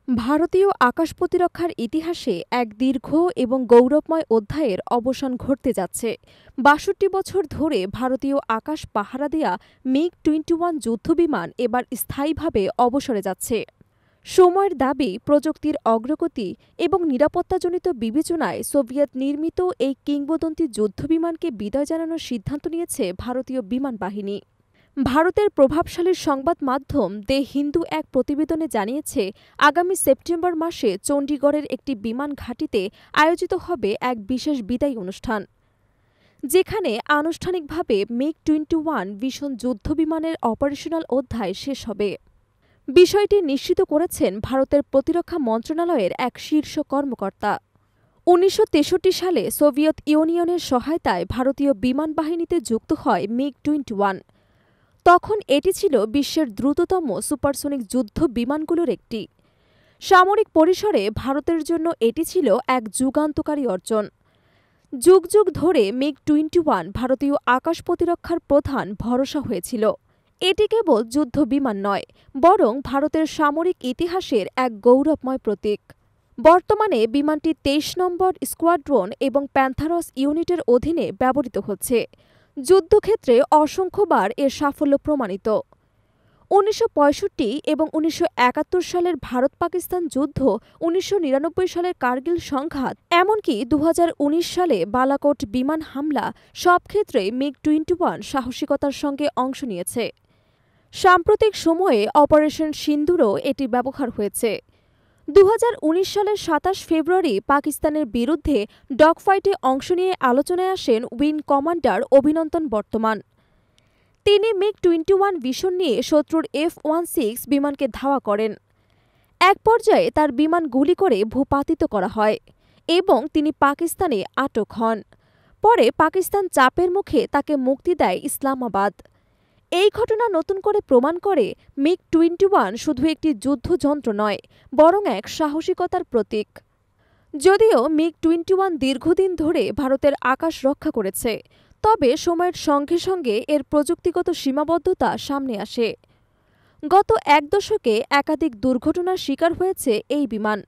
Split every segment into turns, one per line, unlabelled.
ভারতীয় আকাশ প্রতিরক্ষার ইতিহাসে এক দীর্ঘ এবং গৌরবময় অধ্যায়ের অবসান ঘটতে যাচ্ছে। ৬২ বছর ধরে ভারতীয় আকাশ পাহারা দেয়া মিগ-21 যুদ্ধবিমান এবার স্থায়ীভাবে অবসরে যাচ্ছে। সময়ের দাবি, প্রযুক্তির অগ্রগতি এবং নিরাপত্তাজনিত বিবেচনায় সোভিয়েত নির্মিত এই কিংবদন্তি যুদ্ধবিমানকে বিদায় জানানোর সিদ্ধান্ত নিয়েছে ভারতীয় বিমান বাহিনী। ভারতের প্রভাবশালী সংবাদ মাধ্যম দ্য হিন্দু এক প্রতিবেদনে জানিয়েছে, আগামী সেপ্টেম্বর মাসে চণ্ডীগড়ের একটি বিমান ঘাঁটিতে আয়োজিত হবে এক বিশেষ বিদায়ী অনুষ্ঠান, যেখানে আনুষ্ঠানিকভাবে মিগ-21 ভীষণ যুদ্ধবিমানের অপারেশনাল অধ্যায় শেষ হবে। বিষয়টি নিশ্চিত করেছেন ভারতের প্রতিরক্ষা মন্ত্রণালয়ের এক শীর্ষ কর্মকর্তা। ১৯৬৩ সালে সোভিয়েত ইউনিয়নের সহায়তায় ভারতীয় বিমান বাহিনীতে যুক্ত হয় মিগ-21। তখন এটি ছিল বিশ্বের দ্রুততম সুপারসনিক যুদ্ধ বিমানগুলোর একটি। সামরিক পরিসরে ভারতের জন্য এটি ছিল এক যুগান্তকারী অর্জন। যুগ যুগ ধরে মিগ-21 ভারতীয় আকাশ প্রতিরক্ষার প্রধান ভরসা হয়েছিল। এটি কেবল যুদ্ধ বিমান নয়, বরং ভারতের সামরিক ইতিহাসের এক গৌরবময় প্রতীক। বর্তমানে বিমানটি ২৩ নম্বর স্কোয়াড্রন এবং প্যান্থারস ইউনিটের অধীনে ব্যবহৃত হচ্ছে। যুদ্ধক্ষেত্রে অসংখ্যবার এর সাফল্য প্রমাণিত। ১৯৬৫ এবং ১৯৭১ সালের ভারত-পাকিস্তান যুদ্ধ, ১৯৯৯ সালের কার্গিল সংঘাত, এমনকি ২০১৯ সালে বালাকোট বিমান হামলা, সব ক্ষেত্রে মিগ-21 সাহসিকতার সঙ্গে অংশ নিয়েছে। সাম্প্রতিক সময়ে অপারেশন সিন্দুরও এটি ব্যবহার হয়েছে। ২০১৯ সালের ২৭ ফেব্রুয়ারি পাকিস্তানের বিরুদ্ধে ডগফাইটে অংশ নিয়ে আলোচনায় আসেন উইং কমান্ডার অভিনন্দন বর্তমান। তিনি মিগ-21 ভিশন নিয়ে শত্রুর F-16 বিমানকে ধাওয়া করেন। এক পর্যায়ে তার বিমান গুলি করে ভূপাতিত করা হয় এবং তিনি পাকিস্তানে আটক হন। পরে পাকিস্তান চাপের মুখে তাকে মুক্তি দেয় ইসলামাবাদ। এই ঘটনা নতুন করে প্রমাণ করে মিগ-21 শুধু একটি যুদ্ধযন্ত্র নয়, বরং এক সাহসিকতার প্রতীক। যদিও মিগ-21 দীর্ঘদিন ধরে ভারতের আকাশ রক্ষা করেছে, তবে সময়ের সঙ্গে সঙ্গে এর প্রযুক্তিগত সীমাবদ্ধতা সামনে আসে। গত এক দশকে একাধিক দুর্ঘটনার শিকার হয়েছে এই বিমান,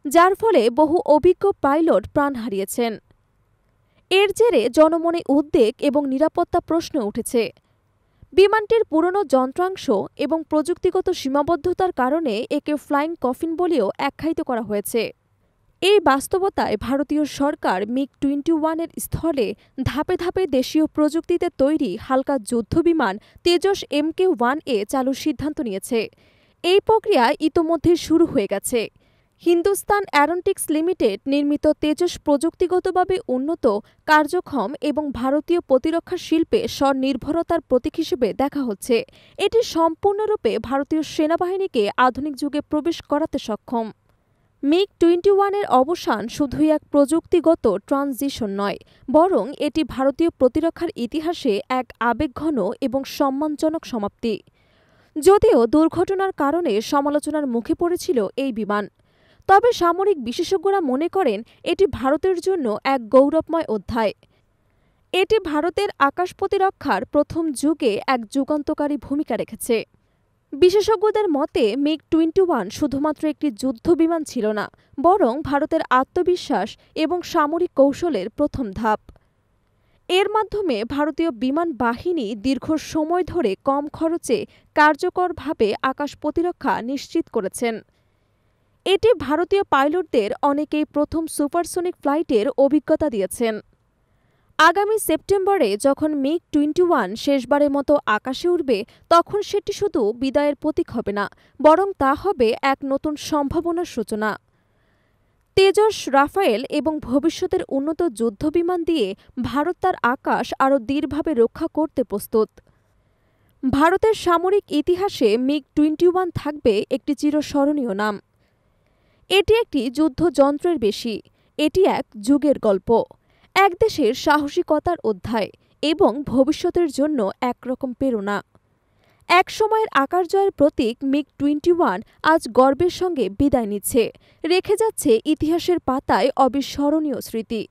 যার ফলে বহু অভিজ্ঞ পাইলট প্রাণ হারিয়েছেন। এর জেরে জনমনে উদ্বেগ এবং নিরাপত্তা প্রশ্ন উঠেছে। বিমানটির পুরনো যন্ত্রাংশ এবং প্রযুক্তিগত সীমাবদ্ধতার কারণে একে ফ্লাইং কফিন বলেও আখ্যায়িত করা হয়েছে। এই বাস্তবতায় ভারতীয় সরকার মিগ-21 এর স্থলে ধাপে ধাপে দেশীয় প্রযুক্তিতে তৈরি হালকা যুদ্ধবিমান তেজস MK-1A চালুর সিদ্ধান্ত নিয়েছে। এই প্রক্রিয়া ইতোমধ্যে শুরু হয়ে গেছে। হিন্দুস্তান অ্যারোনটিক্স লিমিটেড নির্মিত তেজস প্রযুক্তিগতভাবে উন্নত, কার্যক্ষম এবং ভারতীয় প্রতিরক্ষা শিল্পে স্বনির্ভরতার প্রতীক হিসেবে দেখা হচ্ছে। এটি সম্পূর্ণরূপে ভারতীয় সেনাবাহিনীকে আধুনিক যুগে প্রবেশ করাতে সক্ষম। মিগ-21 এর অবসান শুধুই এক প্রযুক্তিগত ট্রানজিশন নয়, বরং এটি ভারতীয় প্রতিরক্ষার ইতিহাসে এক আবেগঘন এবং সম্মানজনক সমাপ্তি। যদিও দুর্ঘটনার কারণে সমালোচনার মুখে পড়েছিল এই বিমান, তবে সামরিক বিশেষজ্ঞরা মনে করেন এটি ভারতের জন্য এক গৌরবময় অধ্যায়। এটি ভারতের আকাশ প্রতিরক্ষার প্রথম যুগে এক যুগান্তকারী ভূমিকা রেখেছে। বিশেষজ্ঞদের মতে মিগ-21 শুধুমাত্র একটি যুদ্ধবিমান ছিল না, বরং ভারতের আত্মবিশ্বাস এবং সামরিক কৌশলের প্রথম ধাপ। এর মাধ্যমে ভারতীয় বিমান বাহিনী দীর্ঘ সময় ধরে কম খরচে কার্যকরভাবে আকাশ প্রতিরক্ষা নিশ্চিত করেছেন। এটি ভারতীয় পাইলটদের অনেকেই প্রথম সুপারসনিক ফ্লাইটের অভিজ্ঞতা দিয়েছেন। আগামী সেপ্টেম্বরে যখন মিগ-21 শেষবারের মতো আকাশে উড়বে, তখন সেটি শুধু বিদায়ের প্রতীক হবে না, বরং তা হবে এক নতুন সম্ভাবনার সূচনা। তেজস, রাফায়েল এবং ভবিষ্যতের উন্নত যুদ্ধবিমান দিয়ে ভারত তার আকাশ আরও দৃঢ়ভাবে রক্ষা করতে প্রস্তুত। ভারতের সামরিক ইতিহাসে মিগ-21 থাকবে একটি চিরস্মরণীয় নাম। এটি একটি যুদ্ধযন্ত্রের বেশি, এটি এক যুগের গল্প, এক দেশের সাহসিকতার অধ্যায় এবং ভবিষ্যতের জন্য একরকম প্রেরণা। এক সময়ের আকাশ জয়ের প্রতীক মিগ-21 আজ গর্বের সঙ্গে বিদায় নিচ্ছে, রেখে যাচ্ছে ইতিহাসের পাতায় অবিস্মরণীয় স্মৃতি।